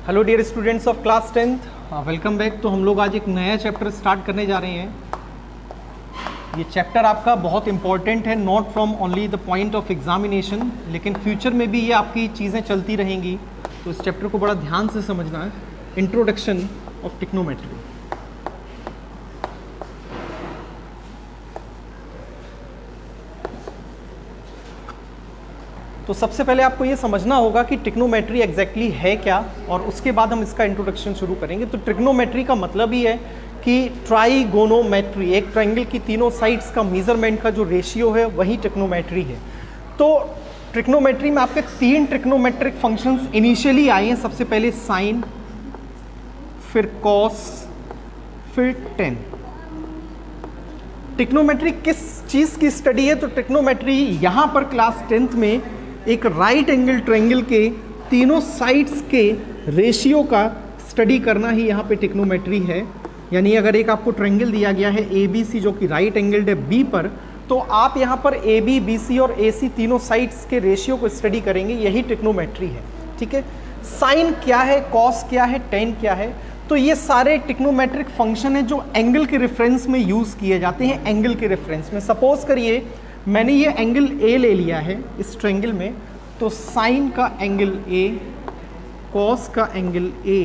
Hello dear students of class 10th, welcome back. तो हम लोग आज एक नया चैप्टर स्टार्ट करने जा रहे हैं। ये चैप्टर आपका बहुत इंपॉर्टेंट है, not from only the point of examination, लेकिन फ्यूचर में भी ये आपकी चीज़ें चलती रहेंगी। तो इस चैप्टर को बड़ा ध्यान से समझना है। Introduction of टिक्नोमेट्री। तो सबसे पहले आपको ये समझना होगा कि ट्रिग्नोमेट्री एग्जैक्टली है क्या, और उसके बाद हम इसका इंट्रोडक्शन शुरू करेंगे। तो ट्रिग्नोमेट्री का मतलब ही है कि ट्राइगोनोमेट्री, एक ट्रायंगल की तीनों साइड्स का मेजरमेंट का जो रेशियो है वही ट्रिग्नोमेट्री है। तो ट्रिग्नोमेट्री में आपके तीन ट्रिग्नोमेट्रिक फंक्शंस इनिशियली आए हैं। सबसे पहले साइन, फिर कॉस, फिर टेन। ट्रिग्नोमेट्री किस चीज़ की स्टडी है? तो ट्रिग्नोमेट्री यहाँ पर क्लास 10th में एक राइट एंगल ट्रायंगल के तीनों साइड्स के रेशियो का स्टडी करना ही यहाँ पे ट्रिग्नोमेट्री है। यानी अगर एक आपको ट्रायंगल दिया गया है ABC जो कि राइट एंगल्ड है B पर, तो आप यहाँ पर AB, BC और AC तीनों साइड्स के रेशियो को स्टडी करेंगे, यही ट्रिग्नोमेट्री है। ठीक है, साइन क्या है, कॉस क्या है, टेन क्या है, तो ये सारे ट्रिग्नोमेट्रिक फंक्शन है जो एंगल के रेफरेंस में यूज़ किए जाते हैं। एंगल के रेफरेंस में सपोज करिए मैंने ये एंगल A ले लिया है इस ट्रायंगल में, तो साइन का एंगल A, कॉस का एंगल A,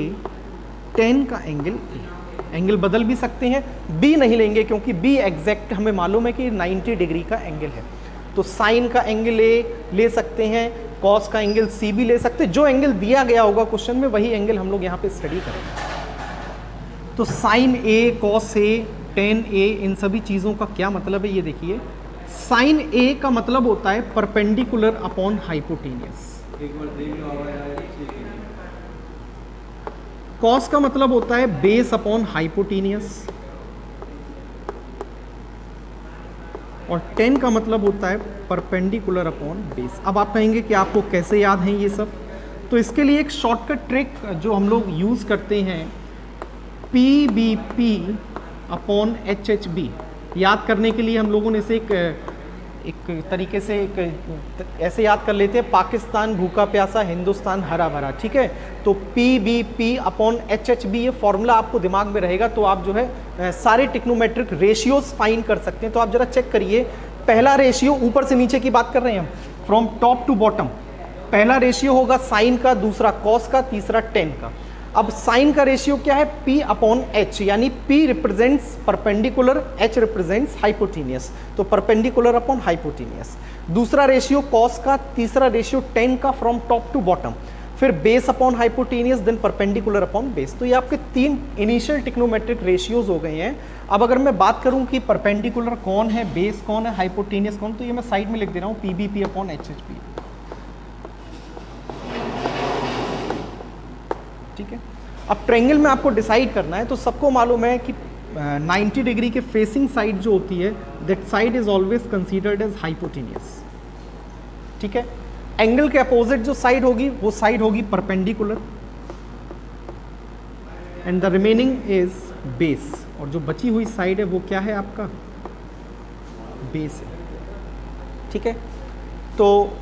टेन का एंगल A। एंगल बदल भी सकते हैं, B नहीं लेंगे क्योंकि B एग्जैक्ट हमें मालूम है कि 90 डिग्री का एंगल है। तो साइन का एंगल A ले सकते हैं, कॉस का एंगल C भी ले सकते हैं। जो एंगल दिया गया होगा क्वेश्चन में वही एंगल हम लोग यहाँ पे स्टडी करेंगे। तो sine A, cos A, tan A, इन सभी चीज़ों का क्या मतलब है ये देखिए। साइन A का मतलब होता है परपेंडिकुलर अपॉन हाइपोटेनियस। कॉस का मतलब होता है बेस अपॉन हाइपोटेनियस, और टेन का मतलब होता है परपेंडिकुलर अपॉन बेस। अब आप कहेंगे कि आपको कैसे याद हैं ये सब? तो इसके लिए एक शॉर्टकट ट्रिक जो हम लोग यूज़ करते हैं, PBP अपॉन HHB। याद करने के लिए हम लोगों ने इसे एक तरीके से ऐसे याद कर लेते हैं, पाकिस्तान भूखा प्यासा, हिंदुस्तान हरा भरा। ठीक है, तो PBP अपॉन HHB ये फॉर्मूला आपको दिमाग में रहेगा, तो आप जो है सारे ट्रिग्नोमेट्रिक रेशियोज फाइंड कर सकते हैं। तो आप जरा चेक करिए, पहला रेशियो ऊपर से नीचे की बात कर रहे हैं हम, फ्रॉम टॉप टू बॉटम। पहला रेशियो होगा साइन का, दूसरा कॉस का, तीसरा टेन का। अब साइन का रेशियो क्या है? P अपॉन H, यानी P represents perpendicular, H represents hypotenuse, तो परपेंडिकुलर अपॉन हाइपोटेनियस। दूसरा रेशियो कॉस का, तीसरा रेशियो टेन का, फ्रॉम टॉप टू बॉटम। फिर base upon hypotenuse, then perpendicular upon base. तो ये आपके तीन इनिशियल ट्रिग्नोमेट्रिक रेशियोज हो गए हैं। अब अगर मैं बात करूं कि परपेंडिकुलर कौन है, बेस कौन है, हाइपोटेनियस कौन, तो ये मैं साइड में लिख दे रहा हूँ, PBP अपॉन HHB। ठीक है, अब ट्रायंगल में आपको डिसाइड करना है। तो सबको मालूम है कि 90 डिग्री के फेसिंग साइड जो होती है, that side is always considered as hypotenuse. ठीक है, एंगल के अपोजिट जो साइड होगी वो साइड होगी perpendicular, and the remaining is base. और जो बची हुई साइड है वो क्या है? आपका बेस है। ठीक है, तो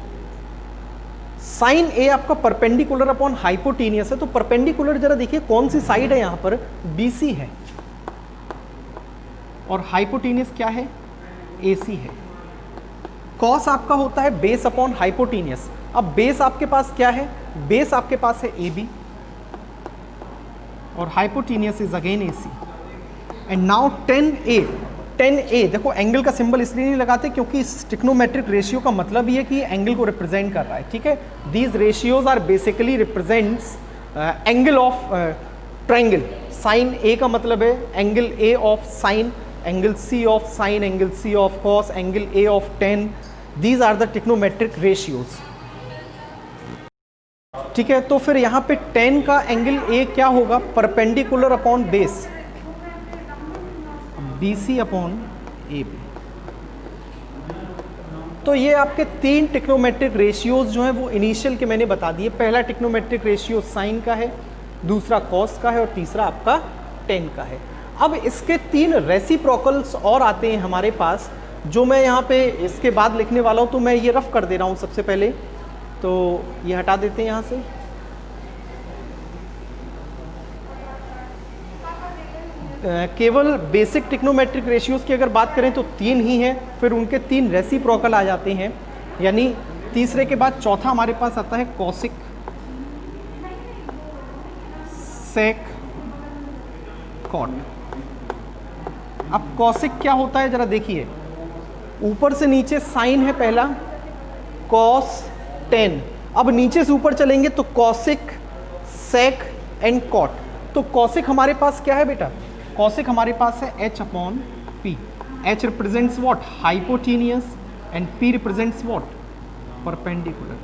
साइन A आपका परपेंडिकुलर अपॉन हाइपोटेनियस है। तो परपेंडिकुलर जरा देखिए कौन सी साइड है, यहाँ पर BC है, और हाइपोटेनियस क्या है? AC है। कॉस आपका होता है बेस अपॉन हाइपोटेनियस। अब बेस आपके पास क्या है? बेस आपके पास है AB, और hypotenuse is again AC। And now 10A देखो एंगल का सिंबल इसलिए नहीं लगाते क्योंकि इस ट्रिग्नोमेट्रिक रेशियो का मतलब ही है कि एंगल को रिप्रेजेंट कर रहा है। ठीक है, these ratios are basically represents angle of triangle. Sine A का मतलब है angle A of sine, angle C of sine, angle C of cos, angle A of tan. These are the trigonometric ratios. ठीक है, तो फिर यहाँ पे 10 का एंगल A क्या होगा? Perpendicular upon base, BC upon AB। तो ये आपके तीन ट्रिग्नोमेट्रिक रेशियोज जो हैं वो इनिशियल के मैंने बता दिए। पहला ट्रिग्नोमेट्रिक रेशियो साइन का है, दूसरा कॉस का है, और तीसरा आपका टेन का है। अब इसके तीन रेसिप्रोकल्स और आते हैं हमारे पास, जो मैं यहाँ पे इसके बाद लिखने वाला हूँ। तो मैं ये रफ कर दे रहा हूँ सबसे पहले, तो ये हटा देते हैं यहाँ से। केवल बेसिक ट्रिग्नोमेट्रिक रेशियोज़ की अगर बात करें तो 3 ही हैं, फिर उनके 3 रेसिप्रोकल आ जाते हैं, यानी तीसरे के बाद चौथा हमारे पास आता है कॉसिक, सेक, कॉट। अब कॉसिक क्या होता है जरा देखिए, ऊपर से नीचे साइन है पहला कॉस टेन, अब नीचे से ऊपर चलेंगे तो कॉसिक, सेक एंड कॉट। तो कॉसिक हमारे पास क्या है बेटा, कॉसिक हमारे पास है h अपॉन पी। h represents what, hypotenuse, and p represents what, perpendicular.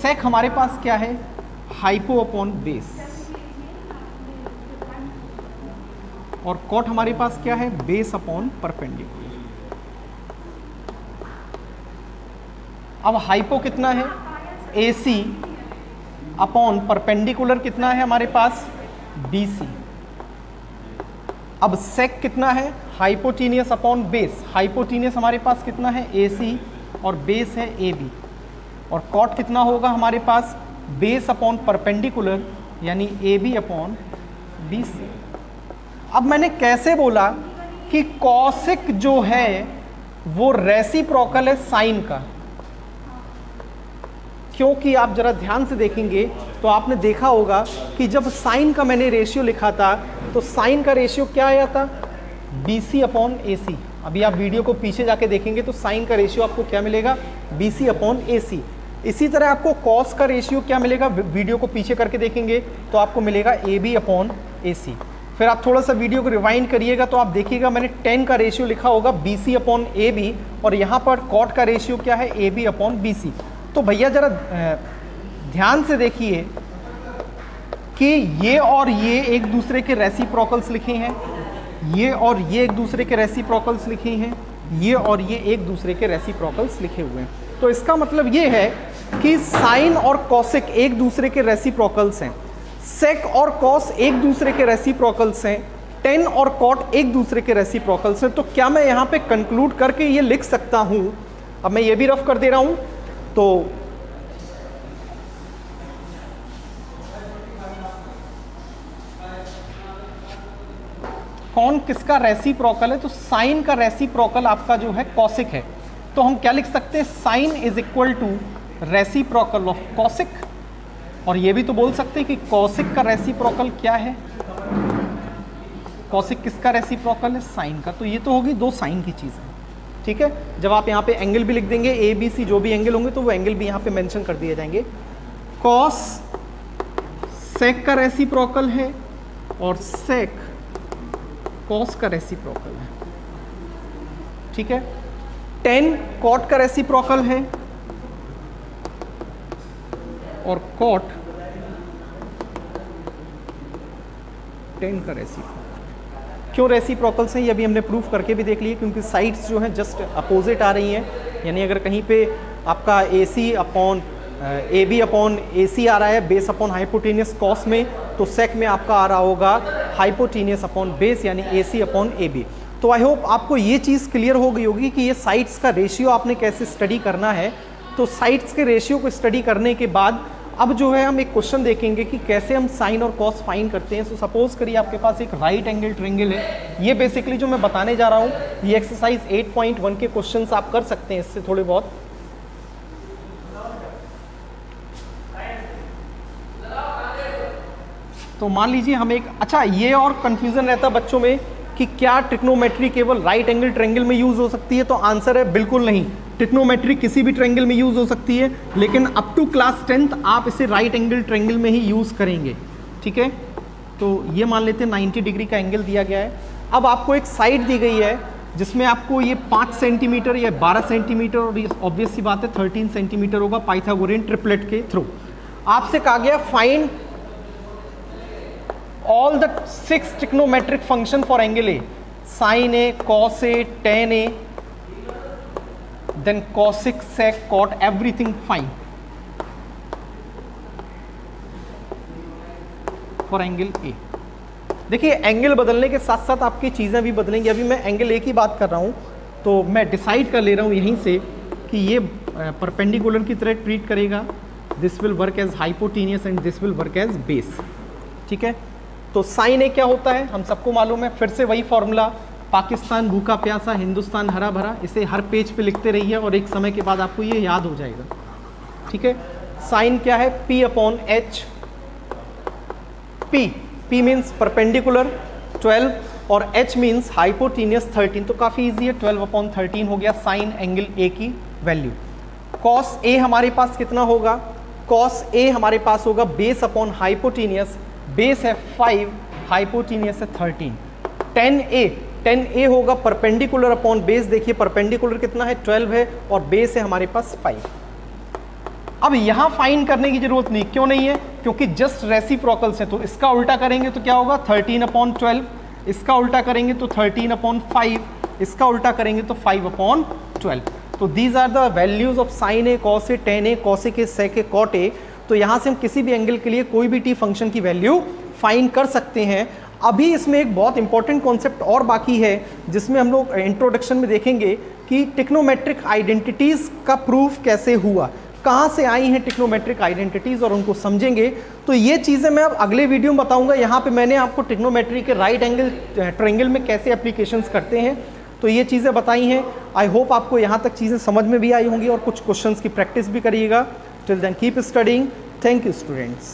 Sec हमारे पास क्या है, हाइपो अपॉन बेस, और कॉट हमारे पास क्या है, बेस अपॉन परपेंडिकुलर। अब हाइपो कितना है, AC अपॉन परपेंडिकुलर कितना है हमारे पास, BC। अब सेक कितना है, हाइपोटेनियस अपॉन बेस, हाइपोटेनियस हमारे पास कितना है, AC, और बेस है AB। और कॉट कितना होगा हमारे पास, बेस अपॉन परपेंडिकुलर, यानी AB अपॉन BC। अब मैंने कैसे बोला कि कॉसिक जो है वो रेसिप्रोकल है साइन का, क्योंकि आप जरा ध्यान से देखेंगे तो आपने देखा होगा कि जब साइन का मैंने रेशियो लिखा था तो साइन का रेशियो क्या आया था, BC अपॉन AC। अभी आप वीडियो को पीछे जाके देखेंगे तो साइन का रेशियो आपको क्या मिलेगा, BC अपॉन AC। इसी तरह आपको कॉस का रेशियो क्या मिलेगा, वीडियो को पीछे करके देखेंगे तो आपको मिलेगा AB अपॉन AC। फिर आप थोड़ा सा वीडियो को रिवाइंड करिएगा तो आप देखिएगा मैंने 10 का रेशियो लिखा होगा BC अपॉन AB, और यहाँ पर कॉट का रेशियो क्या है, AB अपॉन BC। तो भैया जरा ध्यान से देखिए कि ये और ये एक दूसरे के रेसिप्रोकल्स लिखे हैं, ये और ये एक दूसरे के रेसिप्रोकल्स लिखे हैं, ये और ये एक दूसरे के रेसिप्रोकल्स लिखे हुए हैं। तो इसका मतलब ये है कि साइन और कॉसिक एक दूसरे के रेसिप्रोकल्स हैं, सेक और कॉस एक दूसरे के रेसिप्रोकल्स हैं, टेन और कॉट एक दूसरे के रेसिप्रोकल्स हैं। तो क्या मैं यहाँ पे कंक्लूड करके ये लिख सकता हूँ, अब मैं ये भी रफ कर दे रहा हूँ, तो कौन किसका रेसिप्रोकल है, तो साइन का रेसिप्रोकल आपका जो है कॉसिक है। तो हम क्या लिख सकते हैं, sine is equal to reciprocal of cosec, और ये भी तो बोल सकते हैं कि कॉसिक का रेसिप्रोकल क्या है, कॉसिक किसका रेसिप्रोकल है, साइन का। तो ये तो होगी दो साइन की चीज़ है, ठीक है। जब आप यहाँ पे एंगल भी लिख देंगे ABC, जो भी एंगल होंगे तो वो एंगल भी यहाँ पे मेंशन कर दिए जाएंगे। कॉस सेक का रेसिप्रोकल है और सेक कॉस का रेसिप्रोकल है, ठीक है। टेन कॉट का रेसिप्रोकल है और कॉट टेन का रेसिप्रोकल। क्यों रेसिप्रोकल्स हैं ये अभी हमने प्रूफ करके भी देख लिए, क्योंकि साइड्स जो हैं जस्ट अपोजिट आ रही हैं, यानी अगर कहीं पे आपका AC upon AB upon AC आ रहा है बेस अपॉन हाइपोटेनियस कॉस में, तो सेक में आपका आ रहा होगा हाइपोटेनियस अपॉन बेस यानी AC अपॉन AB। तो आई होप आपको ये चीज़ क्लियर हो गई होगी कि ये साइड्स का रेशियो आपने कैसे स्टडी करना है। तो साइड्स के रेशियो को स्टडी करने के बाद अब जो है हम एक क्वेश्चन देखेंगे कि कैसे हम साइन और कॉस फाइंड करते हैं। सो सपोज करिए आपके पास एक राइट एंगल ट्रायंगल है, ये बेसिकली जो मैं बताने जा रहा हूँ ये एक्सरसाइज 8.1 के क्वेश्चंस आप कर सकते हैं इससे थोड़े बहुत। तो मान लीजिए हम एक, अच्छा ये और कंफ्यूजन रहता है बच्चों में कि क्या ट्रिग्नोमेट्री केवल राइट एंगल ट्रायंगल में यूज हो सकती है, तो आंसर है बिल्कुल नहीं। ट्रिग्नोमेट्री किसी भी ट्रायंगल में यूज हो सकती है, लेकिन अप टू क्लास 10th आप इसे राइट एंगल ट्रायंगल में ही यूज करेंगे, ठीक है। तो ये मान लेते हैं 90 डिग्री का एंगल दिया गया है। अब आपको एक साइड दी गई है जिसमें आपको ये 5 सेंटीमीटर या 12 सेंटीमीटर और ये ऑब्वियस सी बात है 13 सेंटीमीटर होगा पाइथागोरियन ट्रिपलेट के थ्रू। आपसे कहा गया find all the 6 trigonometric function for angle A, sin A, cos A, tan A, then cosec, sec, cot, everything fine for angle A। देखिए एंगल बदलने के साथ साथ आपकी चीज़ें भी बदलेंगी। अभी मैं एंगल A की बात कर रहा हूँ तो मैं डिसाइड कर ले रहा हूँ यहीं से कि ये परपेंडिकुलर की तरह ट्रीट करेगा, this will work as hypotenuse and this will work as base, ठीक है। तो साइन ए क्या होता है हम सबको मालूम है, फिर से वही फॉर्मूला, पाकिस्तान भूखा प्यासा, हिंदुस्तान हरा भरा। इसे हर पेज पे लिखते रहिए और एक समय के बाद आपको ये याद हो जाएगा, ठीक है। साइन क्या है, P/H। P मीन्स परपेंडिकुलर 12 और H मीन्स हाइपोटीनियस 13, तो काफ़ी इजी है, 12/13 हो गया साइन एंगल A की वैल्यू। कॉस A हमारे पास कितना होगा, कॉस A हमारे पास होगा बेस अपॉन हाइपोटीनियस, बेस है 5, हाइपोटीनियस है 13। tan A होगा परपेंडिकुलर अपॉन बेस, देखिए परपेंडिकुलर कितना है 12 है और बेस है हमारे पास 5। अब यहाँ फाइन करने की जरूरत नहीं, क्यों नहीं है, क्योंकि जस्ट रेसिप्रोकल्स है, तो इसका उल्टा करेंगे तो क्या होगा 13/12, इसका उल्टा करेंगे तो 13/5, इसका उल्टा करेंगे तो 5/12। तो these are the values of sine A, cos A, tan A, cosec A, sec A, cot A. तो यहाँ से हम किसी भी एंगल के लिए कोई भी टी फंक्शन की वैल्यू फाइन कर सकते हैं। अभी इसमें एक बहुत इंपॉर्टेंट कॉन्सेप्ट और बाकी है जिसमें हम लोग इंट्रोडक्शन में देखेंगे कि टिक्नोमेट्रिक आइडेंटिटीज़ का प्रूफ कैसे हुआ, कहाँ से आई हैं टिक्नोमेट्रिक आइडेंटिटीज़ और उनको समझेंगे। तो ये चीज़ें मैं अब अगले वीडियो में बताऊंगा। यहाँ पे मैंने आपको टिक्नोमेट्री के राइट एंगल ट्रायंगल में कैसे एप्लीकेशंस करते हैं तो ये चीज़ें बताई हैं। आई होप आपको यहाँ तक चीज़ें समझ में भी आई होंगी और कुछ क्वेश्चंस की प्रैक्टिस भी करिएगा। Till then keep studying. Thank you students.